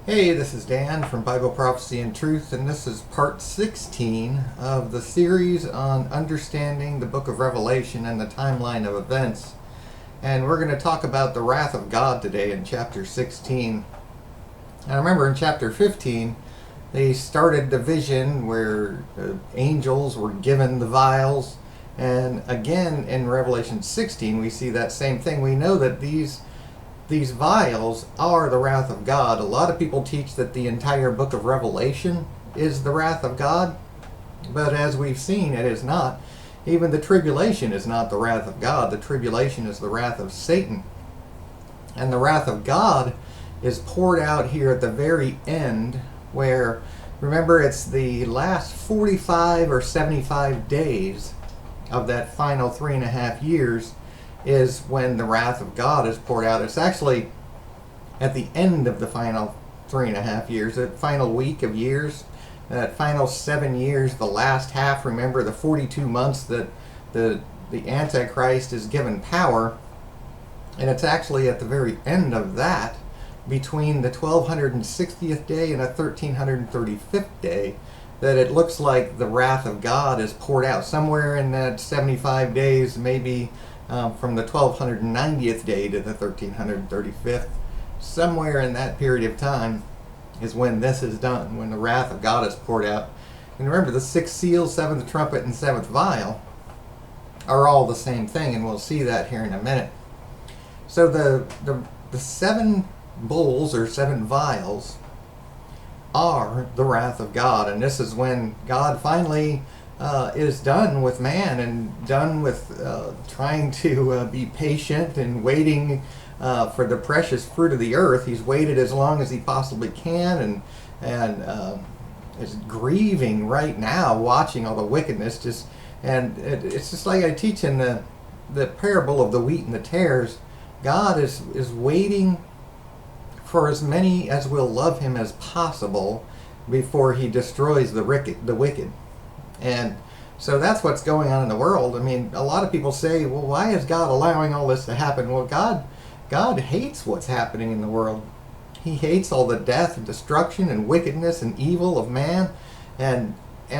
Hey, this is Dan from Bible Prophecy and Truth, and this is part 16 of the series on understanding the book of Revelation and the timeline of events. And we're going to talk about the wrath of God today in chapter 16. I remember in chapter 15, they started the vision where the angels were given the vials. And again, in Revelation 16, we see that same thing. We know that these vials are the wrath of God. A lot of people teach that the entire book of Revelation is the wrath of God, but as we've seen, it is not. Even the tribulation is not the wrath of God. The tribulation is the wrath of Satan. And the wrath of God is poured out here at the very end, where, remember, it's the last 45 or 75 days of that final 3.5 years is when the wrath of God is poured out. It's actually at the end of the final 3.5 years, the final week of years, that final 7 years, the last half. Remember the 42 months that the Antichrist is given power, and it's actually at the very end of that, between the 1260th day and the 1335th day, that it looks like the wrath of God is poured out. Somewhere in that 75 days, maybe from the 1290th day to the 1335th, somewhere in that period of time is when this is done, when the wrath of God is poured out. And remember, the sixth seal, seventh trumpet, and seventh vial are all the same thing, and we'll see that here in a minute. So the seven bowls or seven vials are the wrath of God, and this is when God finally is done with man and done with trying to be patient and waiting for the precious fruit of the earth. He's waited as long as he possibly can, and is grieving right now, watching all the wickedness. It's just like I teach in the parable of the wheat and the tares. God is waiting for as many as will love him as possible before he destroys the wicked. And so that's what's going on in the world. I mean, a lot of people say, well, why is God allowing all this to happen? Well, God hates what's happening in the world. He hates all the death and destruction and wickedness and evil of man, and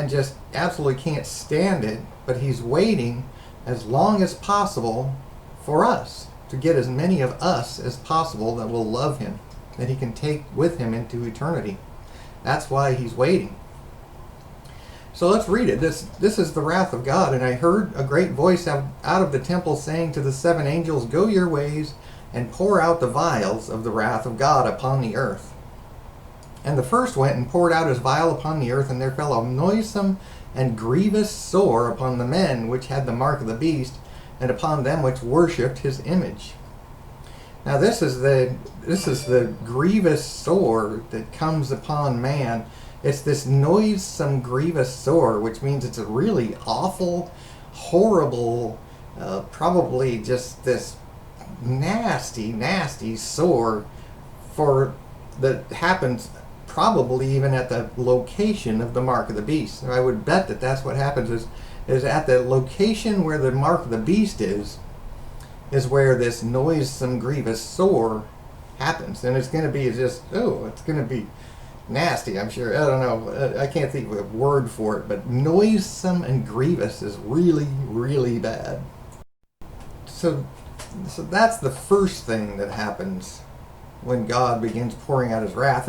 just absolutely can't stand it. But he's waiting as long as possible for us, to get as many of us as possible that will love him, that he can take with him into eternity. That's why he's waiting. So let's read it. This is the wrath of God. And I heard a great voice out of the temple saying to the seven angels, "Go your ways and pour out the vials of the wrath of God upon the earth." And the first went and poured out his vial upon the earth, and there fell a noisome and grievous sore upon the men which had the mark of the beast, and upon them which worshipped his image. Now this is the grievous sore that comes upon man. It's this noisome, grievous sore, which means it's a really awful, horrible, probably just this nasty, nasty sore that happens probably even at the location of the mark of the beast. I would bet that that's what happens is at the location where the mark of the beast is where this noisome, grievous sore happens. And it's going to be it's going to be nasty, I'm sure. I don't know. I can't think of a word for it, but noisome and grievous is really, really bad. So that's the first thing that happens when God begins pouring out his wrath.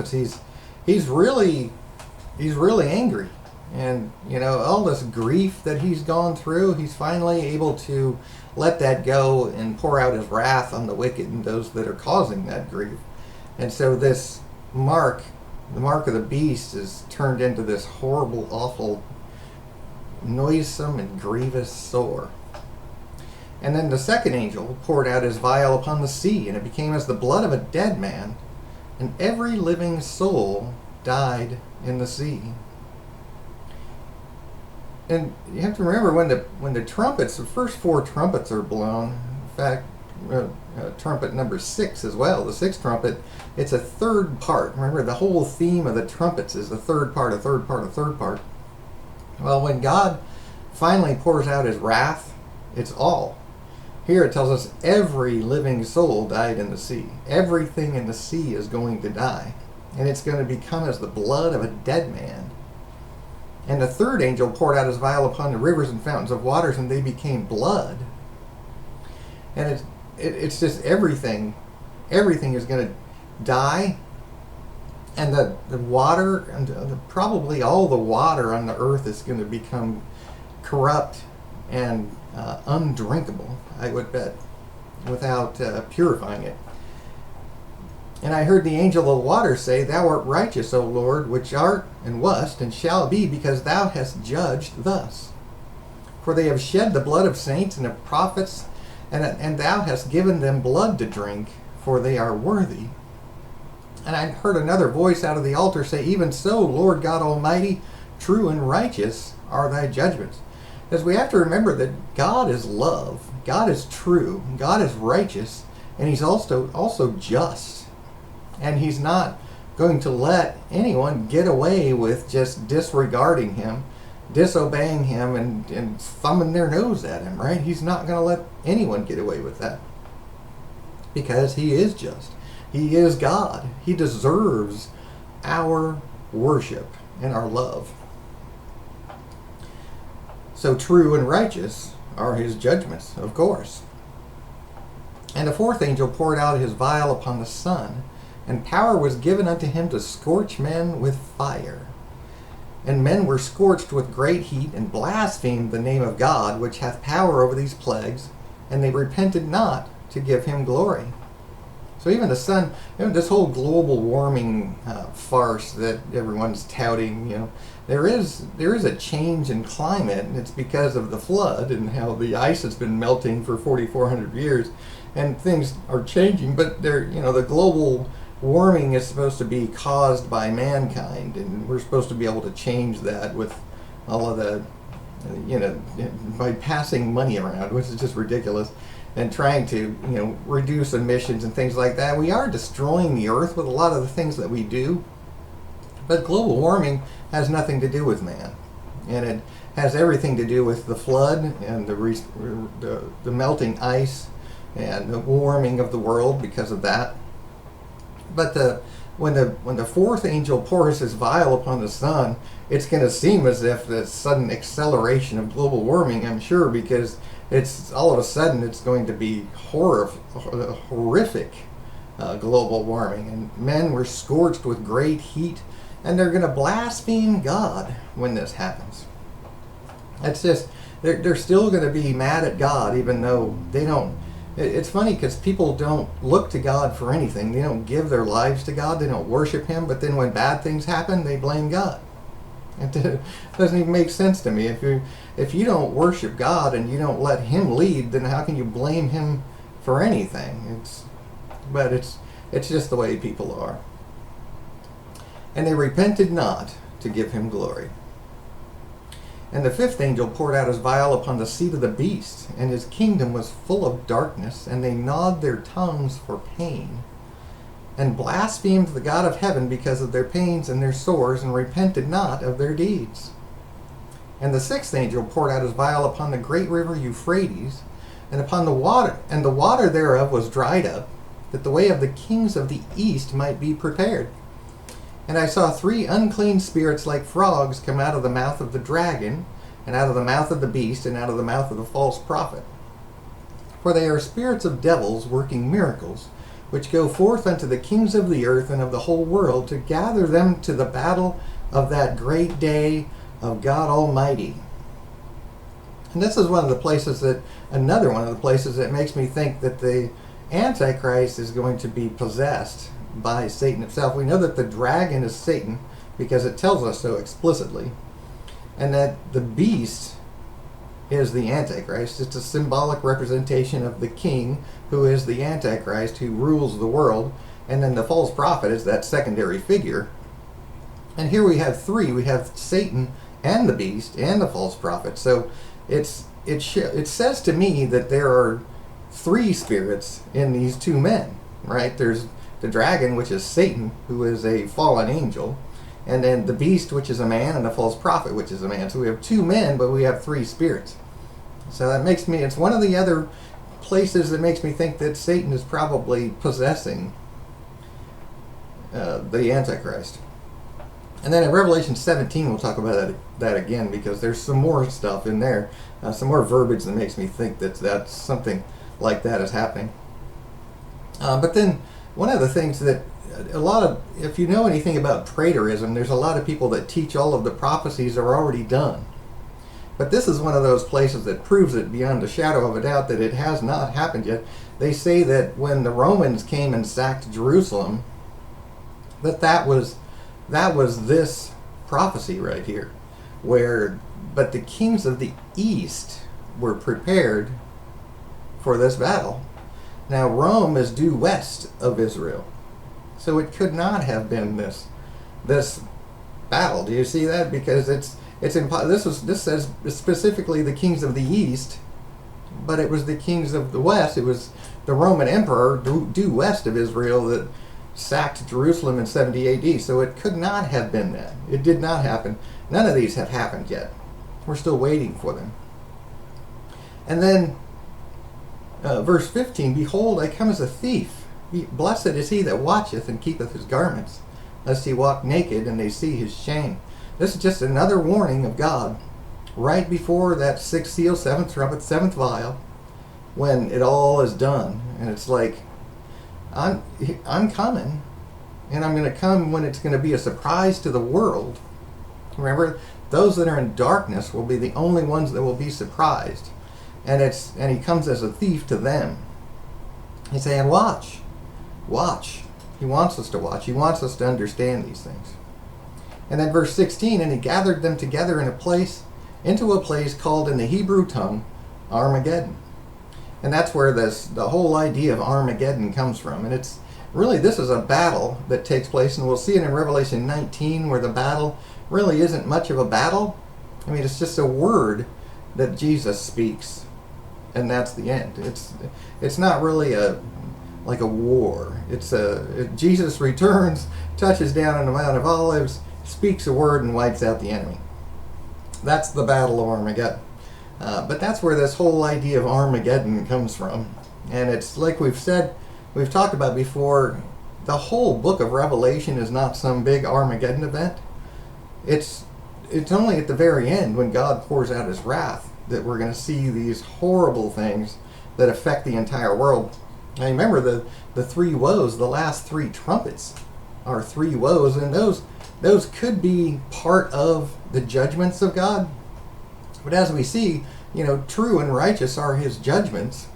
He's really angry. And, all this grief that he's gone through, he's finally able to let that go and pour out his wrath on the wicked and those that are causing that grief. And so this mark, the mark of the beast, is turned into this horrible, awful, noisome and grievous sore. And then the second angel poured out his vial upon the sea, and it became as the blood of a dead man, and every living soul died in the sea. And you have to remember when the trumpets, the first four trumpets are blown. In fact, trumpet number 6 as well, the sixth trumpet, it's a third part. Remember, the whole theme of the trumpets is a third part, a third part, a third part. Well, when God finally pours out his wrath, it's all. Here it tells us every living soul died in the sea. Everything in the sea is going to die. and it's going to become as the blood of a dead man. And the third angel poured out his vial upon the rivers and fountains of waters, and they became blood. And it's just everything is going to die, and the water, and probably all the water on the earth is going to become corrupt and undrinkable, I would bet, without purifying it. And I heard the angel of the waters say, Thou art righteous, O Lord, which art and wast and shall be, because thou hast judged thus. For they have shed the blood of saints and of prophets, and thou hast given them blood to drink, for they are worthy. And I heard another voice out of the altar say, Even so, Lord God Almighty, true and righteous are thy judgments. Because we have to remember that God is love, God is true, God is righteous, and he's also just. And he's not going to let anyone get away with just disregarding him, disobeying him, and thumbing their nose at him, right? He's not going to let anyone get away with that. Because he is just. He is God. He deserves our worship and our love. So true and righteous are his judgments, of course. And the fourth angel poured out his vial upon the sun, and power was given unto him to scorch men with fire. And men were scorched with great heat, and blasphemed the name of God, which hath power over these plagues, and they repented not to give him glory. So even the sun, this whole global warming farce that everyone's touting, there is a change in climate, and it's because of the flood and how the ice has been melting for 4,400 years, and things are changing. But the global warming is supposed to be caused by mankind, and we're supposed to be able to change that with all of the, by passing money around, which is just ridiculous, and trying to, reduce emissions and things like that. We are destroying the earth with a lot of the things that we do, but global warming has nothing to do with man, and it has everything to do with the flood and the melting ice and the warming of the world because of that. But when the fourth angel pours his vial upon the sun, it's going to seem as if the sudden acceleration of global warming, I'm sure, because it's all of a sudden it's going to be horrific global warming, and men were scorched with great heat, and they're going to blaspheme God when this happens. It's just they're still going to be mad at God, even though they don't. It's funny because people don't look to God for anything. They don't give their lives to God. They don't worship him. But then when bad things happen, they blame God. It doesn't even make sense to me. If you don't worship God and you don't let him lead, then how can you blame him for anything? It's just the way people are. And they repented not to give him glory. And the fifth angel poured out his vial upon the seat of the beast, and his kingdom was full of darkness, and they gnawed their tongues for pain, and blasphemed the God of heaven because of their pains and their sores, and repented not of their deeds. And the sixth angel poured out his vial upon the great river Euphrates, and upon the water, and the water thereof was dried up, that the way of the kings of the east might be prepared. And I saw 3 unclean spirits like frogs come out of the mouth of the dragon, and out of the mouth of the beast, and out of the mouth of the false prophet. For they are spirits of devils working miracles, which go forth unto the kings of the earth and of the whole world, to gather them to the battle of that great day of God Almighty. And this is another one of the places that makes me think that the Antichrist is going to be possessed by Satan himself. We know that the dragon is Satan because it tells us so explicitly, and that the beast is the Antichrist. It's a symbolic representation of the king, who is the Antichrist, who rules the world, and then the false prophet is that secondary figure. And here we have 3. We have Satan and the beast and the false prophet. So it says to me that there are 3 spirits in these 2 men, right? There's the dragon, which is Satan, who is a fallen angel, and then the beast, which is a man, and the false prophet, which is a man. So we have 2 men, but we have 3 spirits. So that makes me, it's one of the other places that makes me think that Satan is probably possessing the Antichrist. And then in Revelation 17, we'll talk about that again, because there's some more stuff in there, some more verbiage that makes me think that that's something like that is happening. But then one of the things that if you know anything about preterism, there's a lot of people that teach all of the prophecies are already done. But this is one of those places that proves it beyond a shadow of a doubt that it has not happened yet. They say that when the Romans came and sacked Jerusalem, that was this prophecy right here, but the kings of the east were prepared for this battle. Now Rome is due west of Israel, so it could not have been this battle. Do you see that? Because this says specifically the kings of the east, but it was the kings of the west. It was the Roman emperor due west of Israel that sacked Jerusalem in 70 AD, so it could not have been that. It did not happen. None of these have happened yet. We're still waiting for them. And then verse 15, behold, I come as a thief. Blessed is he that watcheth and keepeth his garments, lest he walk naked and they see his shame. This is just another warning of God right before that sixth seal, seventh trumpet, seventh vial, when it all is done. And it's like, I'm coming, and I'm going to come when it's going to be a surprise to the world. Remember, those that are in darkness will be the only ones that will be surprised. And he comes as a thief to them. He's saying, watch. He wants us to watch. He wants us to understand these things. And then verse 16, and he gathered them together into a place called in the Hebrew tongue Armageddon. And that's where the whole idea of Armageddon comes from. And it's really, this is a battle that takes place, and we'll see it in Revelation 19, where the battle really isn't much of a battle. I mean, it's just a word that Jesus speaks, and that's the end. It's not really like a war. Jesus returns, touches down on the Mount of Olives, speaks a word, and wipes out the enemy. That's the battle of Armageddon. But that's where this whole idea of Armageddon comes from. And it's like we've talked about before, the whole book of Revelation is not some big Armageddon event. It's only at the very end, when God pours out his wrath, that we're going to see these horrible things that affect the entire world. Now remember, the three woes, the last three trumpets are three woes, and those could be part of the judgments of God. But as we see, true and righteous are his judgments.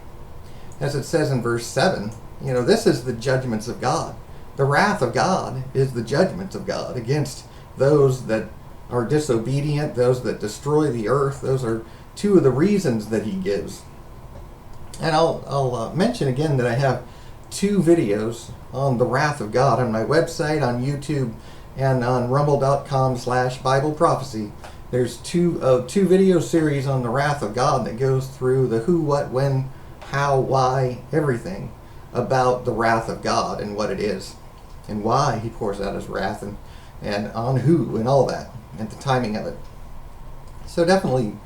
As it says in verse 7, this is the judgments of God. The wrath of God is the judgments of God against those that are disobedient, those that destroy the earth. Those are two of the reasons that he gives. And I'll mention again that I have 2 videos on the wrath of God on my website, on YouTube, and on rumble.com/Bible prophecy. There's two video series on the wrath of God that goes through the who, what, when, how, why, everything about the wrath of God and what it is and why he pours out his wrath and on who and all that and the timing of it. So definitely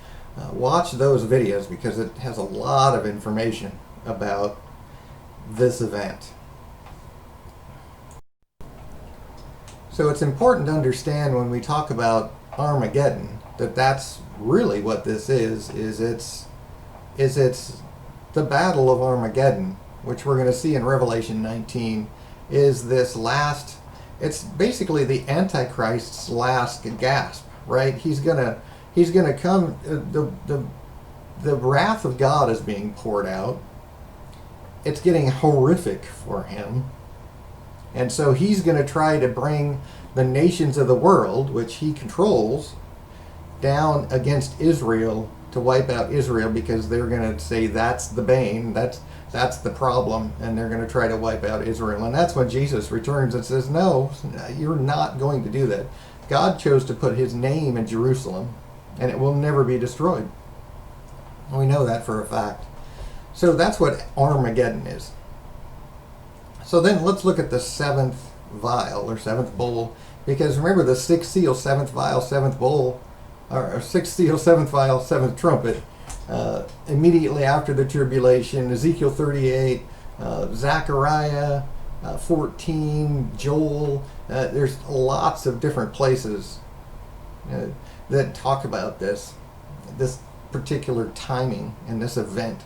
watch those videos, because it has a lot of information about this event. So it's important to understand when we talk about Armageddon that's really what this is it's the battle of Armageddon, which we're going to see in Revelation 19, is this last, it's basically the Antichrist's last gasp, right? He's gonna come, the wrath of God is being poured out. It's getting horrific for him. And so he's going to try to bring the nations of the world, which he controls, down against Israel to wipe out Israel, because they're going to say that's the bane, that's the problem, and they're going to try to wipe out Israel. And that's when Jesus returns and says, no, you're not going to do that. God chose to put his name in Jerusalem, and it will never be destroyed. We know that for a fact. So that's what Armageddon is. So then let's look at the 7th vial, or 7th bowl, because remember, the 6th seal, 7th vial, 7th bowl, or 6th seal, 7th vial, 7th trumpet, immediately after the tribulation, Ezekiel 38, Zechariah, 14, Joel. There's lots of different places that talk about this particular timing and this event.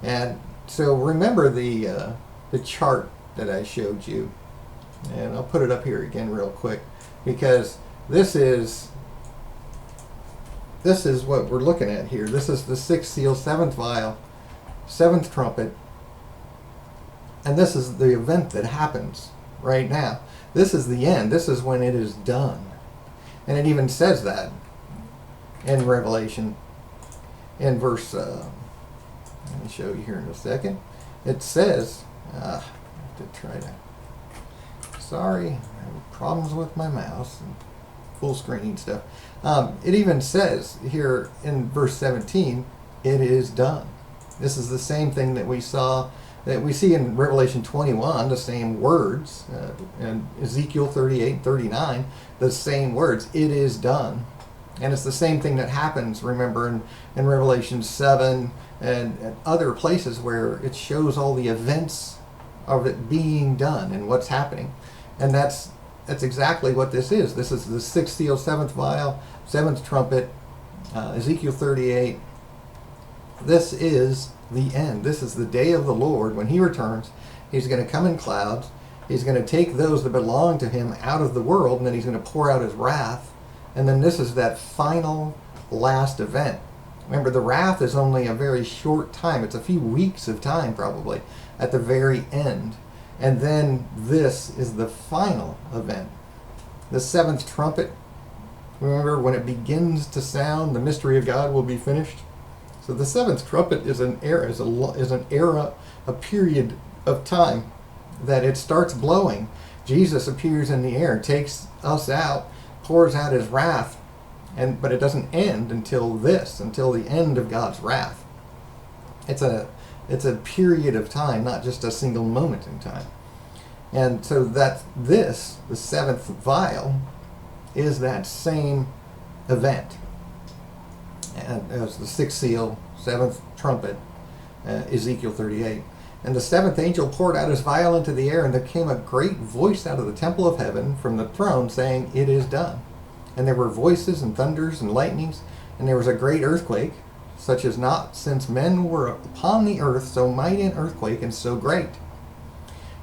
And so remember the chart that I showed you, and I'll put it up here again real quick, because this is what we're looking at here. This is the sixth seal, seventh vial, seventh trumpet, and this is the event that happens right now. This is the end. This is when it is done. And it even says that in Revelation in verse, let me show you here in a second. It says, sorry, I have problems with my mouse and full screen stuff. It even says here in verse 17, it is done. This is the same thing that we see in Revelation 21, the same words, and Ezekiel 38, 39, the same words, it is done. And it's the same thing that happens, remember, in Revelation 7 and other places where it shows all the events of it being done and what's happening. And that's exactly what this is. This is the sixth seal, seventh vial, seventh trumpet, Ezekiel 38. This is the end. This is the day of the Lord. When he returns, he's going to come in clouds. He's going to take those that belong to him out of the world, and then he's going to pour out his wrath. And then this is that final, last event. Remember, the wrath is only a very short time. It's a few weeks of time, probably, at the very end. And then this is the final event. The seventh trumpet, remember, when it begins to sound, the mystery of God will be finished. So the seventh trumpet is an era, a period of time that it starts blowing. Jesus appears in the air, takes us out, pours out his wrath, but it doesn't end until the end of God's wrath. It's a period of time, not just a single moment in time. And so the seventh vial, is that same event. And as the sixth seal, seventh trumpet, Ezekiel 38. And the seventh angel poured out his vial into the air, and there came a great voice out of the temple of heaven from the throne, saying, it is done. And there were voices and thunders and lightnings, and there was a great earthquake, such as not since men were upon the earth, so mighty an earthquake and so great.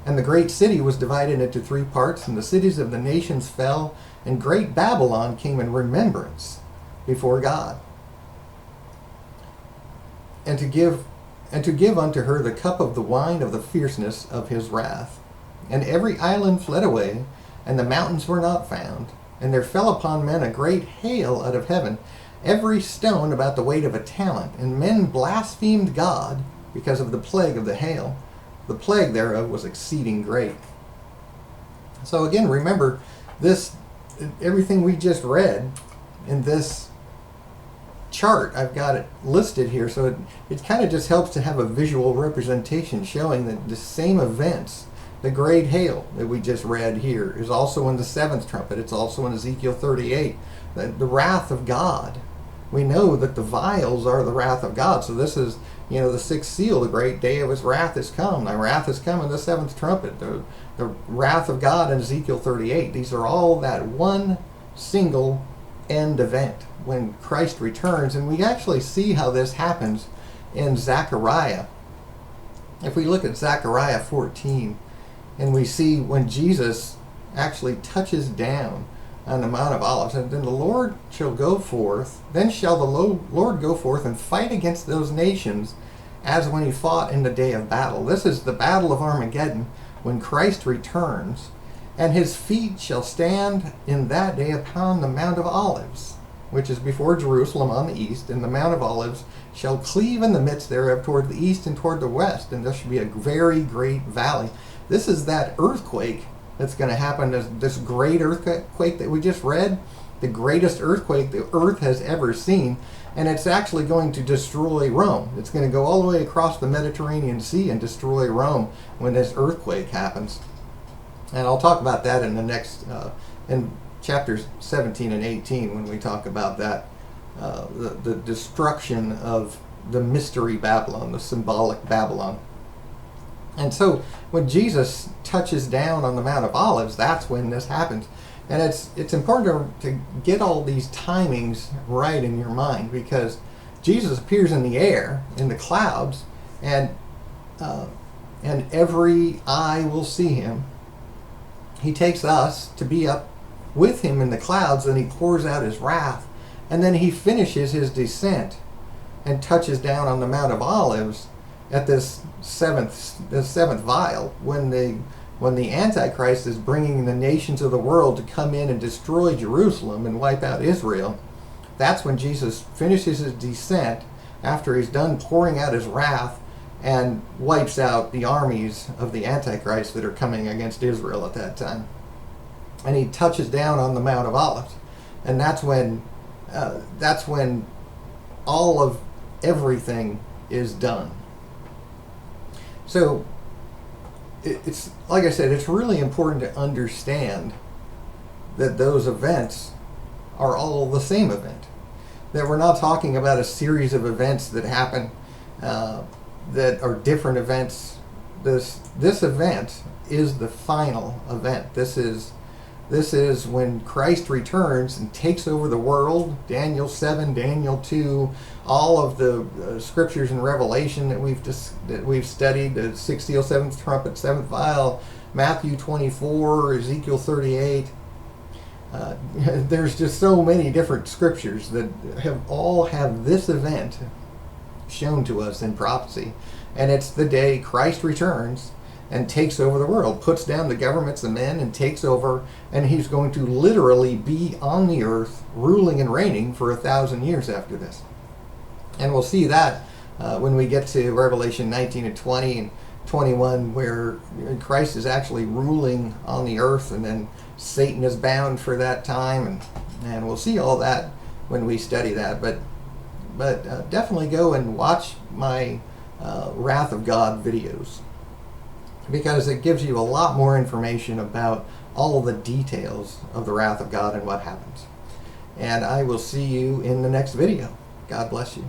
And the great city was divided into three parts, and the cities of the nations fell, and great Babylon came in remembrance before God. And to give unto her the cup of the wine of the fierceness of his wrath. And every island fled away, and the mountains were not found. And there fell upon men a great hail out of heaven, every stone about the weight of a talent. And men blasphemed God because of the plague of the hail. The plague thereof was exceeding great. So again, remember, everything we just read in this chart, I've got it listed here, so it kind of just helps to have a visual representation showing that the same events, the great hail that we just read here, is also in the seventh trumpet. It's also in Ezekiel 38. The wrath of God. We know that the vials are the wrath of God. So this is, the sixth seal, the great day of his wrath has come. The wrath has come in the seventh trumpet. The wrath of God in Ezekiel 38. These are all that one single end event when Christ returns. And we actually see how this happens in Zechariah. If we look at Zechariah 14, and we see when Jesus actually touches down on the Mount of Olives, and then the Lord shall go forth, then shall the Lord go forth and fight against those nations as when he fought in the day of battle. This is the battle of Armageddon, when Christ returns, and his feet shall stand in that day upon the Mount of Olives, which is before Jerusalem on the east, and the Mount of Olives shall cleave in the midst thereof toward the east and toward the west, and there shall be a very great valley. This is that earthquake that's going to happen, this great earthquake that we just read, the greatest earthquake the earth has ever seen, and it's actually going to destroy Rome. It's going to go all the way across the Mediterranean Sea and destroy Rome when this earthquake happens. And I'll talk about that in the next, in chapters 17 and 18 when we talk about that, the destruction of the mystery Babylon, the symbolic Babylon. And so when Jesus touches down on the Mount of Olives, that's when this happens. And it's important to get all these timings right in your mind, because Jesus appears in the air, in the clouds, and every eye will see him. He takes us to be up with him in the clouds, and he pours out his wrath. And then he finishes his descent and touches down on the Mount of Olives at this seventh vial, when the Antichrist is bringing the nations of the world to come in and destroy Jerusalem and wipe out Israel. That's when Jesus finishes his descent, after he's done pouring out his wrath, and wipes out the armies of the Antichrist that are coming against Israel at that time. And he touches down on the Mount of Olives, and that's when all of everything is done. So it's like I said, it's really important to understand that those events are all the same event. That we're not talking about a series of events that happen that are different events. This event is the final event. This is when Christ returns and takes over the world. Daniel 7, Daniel 2, all of the scriptures in Revelation that we've studied, the 6th seal, 7th trumpet, 7th vial, Matthew 24, Ezekiel 38. There's just so many different scriptures that have this event shown to us in prophecy. And it's the day Christ returns and takes over the world, puts down the governments of men and takes over, and he's going to literally be on the earth ruling and reigning for 1,000 years after this. And we'll see that when we get to Revelation 19 and 20 and 21, where Christ is actually ruling on the earth, and then Satan is bound for that time, and we'll see all that when we study that. But definitely go and watch my Wrath of God videos, because it gives you a lot more information about all of the details of the wrath of God and what happens. And I will see you in the next video. God bless you.